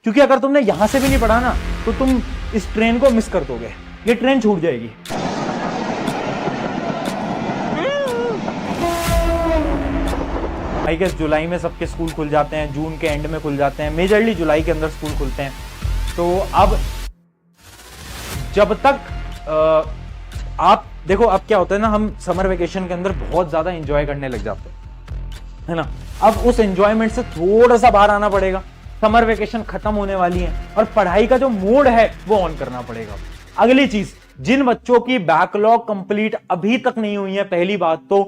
क्योंकि अगर तुमने यहां से भी नहीं पढ़ा ना तो तुम इस ट्रेन को मिस कर दोगे, ये ट्रेन छूट जाएगी। आई गेस जुलाई में सबके स्कूल खुल जाते हैं, जून के एंड में खुल जाते हैं, मेजरली जुलाई के अंदर स्कूल खुलते हैं। तो अब जब तक आप देखो, अब क्या होता है ना, हम समर वेकेशन के अंदर बहुत ज्यादा एंजॉय करने लग जाते हैं, है ना। अब उस एंजॉयमेंट से थोड़ा सा बाहर आना पड़ेगा। समर वेकेशन खत्म होने वाली है और पढ़ाई का जो मोड है वो ऑन करना पड़ेगा। अगली चीज, जिन बच्चों की बैकलॉग कंप्लीट अभी तक नहीं हुई है, पहली बात तो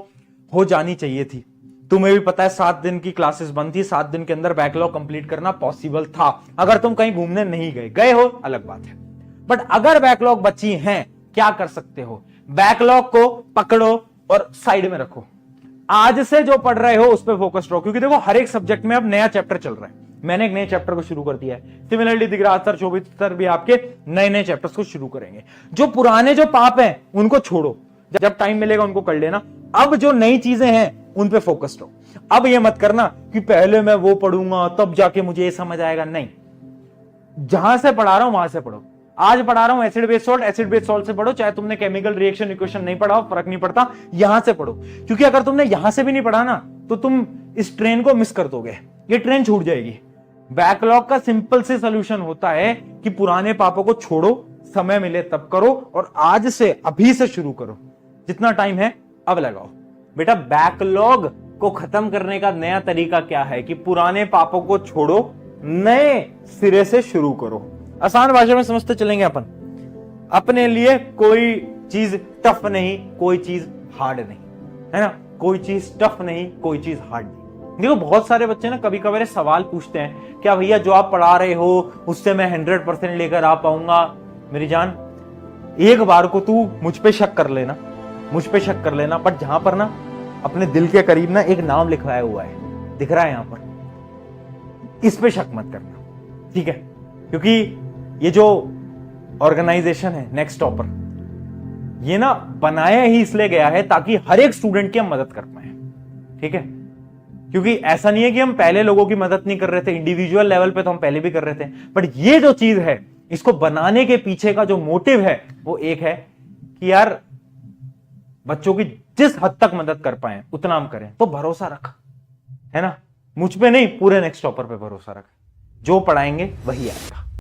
हो जानी चाहिए थी। तुम्हें भी पता है 7 दिन की क्लासेस बंद थी, 7 दिन के अंदर बैकलॉग कंप्लीट करना पॉसिबल था, अगर तुम कहीं घूमने नहीं गए हो अलग बात है। बट अगर बैकलॉग बची हैं, क्या कर सकते हो, बैकलॉग को पकड़ो और साइड में रखो। आज से जो पढ़ रहे हो उस पर फोकस रहो, क्योंकि देखो हर एक सब्जेक्ट में अब नया चैप्टर चल रहा है। मैंने एक नए चैप्टर को शुरू कर दिया है, सिमिलरली दिग्राज सर, शोभित सर भी आपके नए नए चैप्टर्स को शुरू करेंगे। जो पुराने जो पाप हैं उनको छोड़ो, जब टाइम मिलेगा उनको कर लेना। अब जो नई चीजें हैं उन पे फोकस रहो। अब ये मत करना कि पहले मैं वो पढ़ूंगा तब जाके मुझे ये समझ आएगा, नहीं। जहां से पढ़ा रहा हूं वहां से पढ़ो। आज पढ़ा रहा हूं acid base salt, acid base salt से पढ़ो, चाहे तुमने केमिकल रिएक्शन इक्वेशन नहीं पढ़ा हो, फर्क नहीं पड़ता, यहां से पढ़ो। क्योंकि अगर तुमने यहां से भी नहीं पढ़ा ना तो तुम इस ट्रेन को मिस कर दोगे, ये ट्रेन छूट जाएगी। बैकलॉग का सिंपल से सोल्यूशन होता है कि पुराने पापों को छोड़ो, समय मिले तब करो, और आज से अभी से शुरू करो। जितना टाइम है अब लगाओ। बेटा बैकलॉग को खत्म करने का नया तरीका क्या है कि पुराने पापों को छोड़ो, नए सिरे से शुरू करो। आसान भाषा में समझते चलेंगे अपन। अपने लिए कोई चीज टफ नहीं, कोई चीज हार्ड नहीं, है ना। कोई चीज टफ नहीं, कोई चीज हार्ड नहीं। देखो बहुत सारे बच्चे ना कभी कभार सवाल पूछते हैं, क्या भैया जो आप पढ़ा रहे हो उससे मैं 100% लेकर आ पाऊंगा। मेरी जान, एक बार को तू मुझ पे शक कर लेना, मुझ पे शक कर लेना, बट जहां पर ना अपने दिल के करीब ना एक नाम लिखवाया हुआ है, दिख रहा है यहां पर, इस पे शक मत करना, ठीक है। क्योंकि ये जो ऑर्गेनाइजेशन है नेक्स्ट टॉपर, ये ना बनाया ही इसलिए गया है ताकि हर एक स्टूडेंट की हम मदद कर पाए, ठीक है। क्योंकि ऐसा नहीं है कि हम पहले लोगों की मदद नहीं कर रहे थे, इंडिविजुअल लेवल पे तो हम पहले भी कर रहे थे, बट ये जो चीज है इसको बनाने के पीछे का जो मोटिव है वो एक है कि यार बच्चों की जिस हद तक मदद कर पाए उतना हम करें। तो भरोसा रख, है ना, मुझ पे नहीं पूरे नेक्स्ट टॉपर पे भरोसा रख, जो पढ़ाएंगे वही आएगा।